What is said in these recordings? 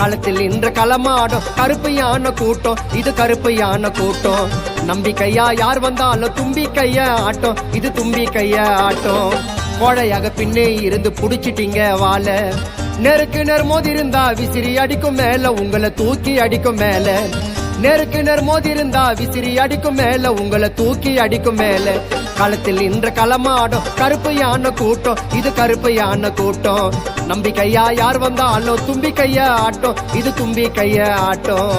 களத்தில் இன்று களமாடும் கருப்பு யானை கூட்டம், இது கருப்பு யானை கூட்டம். நம்பிக்கையா யார் வந்தாலும் தும்பி கைய ஆட்டம், இது தும்பி கைய ஆட்டம். கோழையாக பின்னே இருந்து புடிச்சிட்டீங்க வாழ, நெருக்கு நேர் மோதி இருந்தா விசிறி அடிக்கும் மேல உங்களை தூக்கி அடிக்கும் மேல. நெருக்கு நேர் மோதி இருந்தா விசிறி அடிக்கும் மேல உங்களை தூக்கி அடிக்கும் மேல. களத்தில் இன்று களமாடும் கருப்பு யானை கூட்டம், இது கருப்பு யானை கூட்டம். நம்பிக்கையா யார் வந்தாலும் தும்பி கைய ஆட்டம், இது தும்பி கைய ஆட்டம்.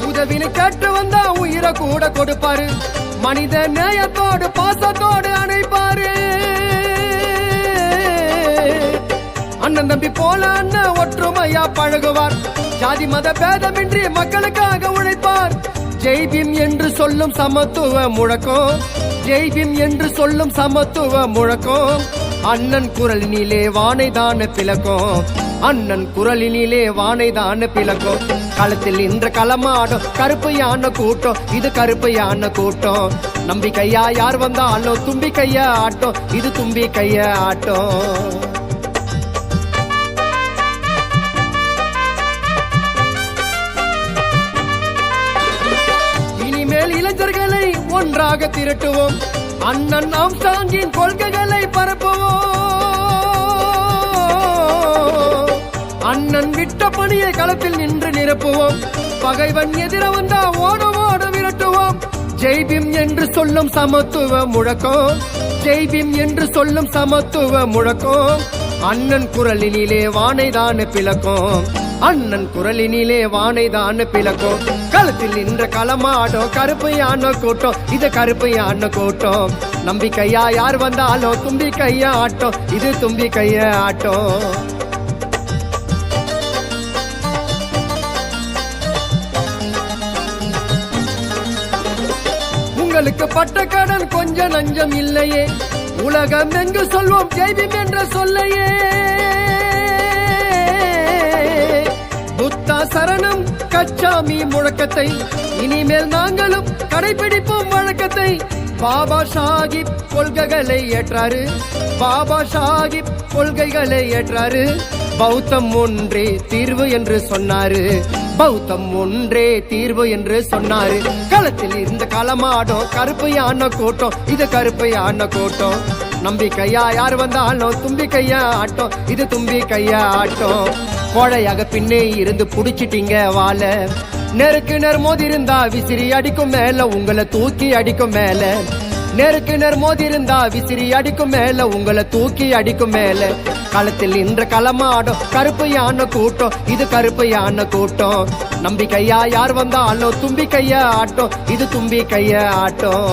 உதவினு கேட்டு வந்தா உயிரை கூட கொடுப்பாரு, மனித நேயத்தோடு பாசத்தோடு அணைப்பாரு. அண்ணன் தம்பி போல அண்ணன் ஒற்றுமையா பழகுவார், ஜாதி மத பேதமின்றி மக்களுக்காக உழைப்பார். ஜெய்பீம் என்று சொல்லும் சமத்துவ முழக்கம், ஜெய்பீம் என்று சொல்லும் சமத்துவ முழக்கம். அண்ணன் குரலினிலே வானைதான பிளக்கும், அண்ணன் குரலினிலே வானைதான பிளக்கும். களத்தில் இன்று களமாடும் கருப்பு யானை கூட்டம், இது கருப்பு யானை கூட்டம். நம்பிக்கையா யார் வந்தாலும் தும்பி கைய ஆட்டம், இது தும்பி கைய ஆட்டம். இனிமேல் இளைஞர்களை ஒன்றாக திரட்டுவோம், அண்ணன் ஆம்ஸ்ட்ராங்கின் கொள்கைகளை பரப்புவோம். அண்ணன் விட்ட பணியை களத்தில் நின்று நிரப்புவோம், பகைவன் எதிர வந்தா ஓட ஓட விரட்டுவோம். ஜெய்பீம் என்று சொல்லும் சமத்துவ முழக்கம், ஜெய்பீம் என்று சொல்லும் சமத்துவ முழக்கம். அண்ணன் குரலினிலே வானைதான பிளக்கும், அண்ணன் குரலினிலே வானைதான பிளக்கும். களத்தில் நின்ற களமாடும் கருப்பு யானை கூட்டம், இது கருப்பு யானை கூட்டம். நம்பிக்கையா யார் வந்தாலும் தும்பி கைய ஆட்டம், இது தும்பி கைய ஆட்டம். உங்களுக்கு பட்ட கடன் கொஞ்ச நஞ்சம் இல்லையே, உலகம் எங்கு சொல்வோம் ஜெய்பீம் என்ற சொல்லையே. புத்தா சரணம் கச்சாமி முழக்கத்தை இனிமேல் நாங்களும் கடைபிடிப்போம் வழக்கத்தை. பாபா சாஹிப் கொள்கைகளை ஏற்றாரு, பாபா சாஹிப் கொள்கைகளை ஏற்றாரு. பௌத்தம் ஒன்றே தீர்வு என்று சொன்னாரு, பௌத்தம் ஒன்றே தீர்வு என்று சொன்னாரு. களத்தில் இருந்த களமாடும் கருப்பு யானை கூட்டம், இது கருப்பு யானை கூட்டம். நம்பிக்கையா யார் வந்தாலும் தும்பி கைய ஆட்டம், இது தும்பி கைய ஆட்டம். கோழையாக பின்னே இருந்து புடிச்சிட்டீங்க வாழ, நெருக்கு நேர் மோதி இருந்தா விசிறி அடிக்கும் மேல உங்களை தூக்கி அடிக்கும் மேல. நெருக்கு நேர் மோதி இருந்தா விசிறி அடிக்கும் மேல உங்களை தூக்கி அடிக்கும் மேல. களத்தில் இன்று களமாடும் கருப்பு யானை கூட்டம், இது கருப்பு யானை கூட்டம். நம்பிக்கையா யார் வந்தாலும் தும்பி கைய ஆட்டம், இது தும்பி கைய ஆட்டம்.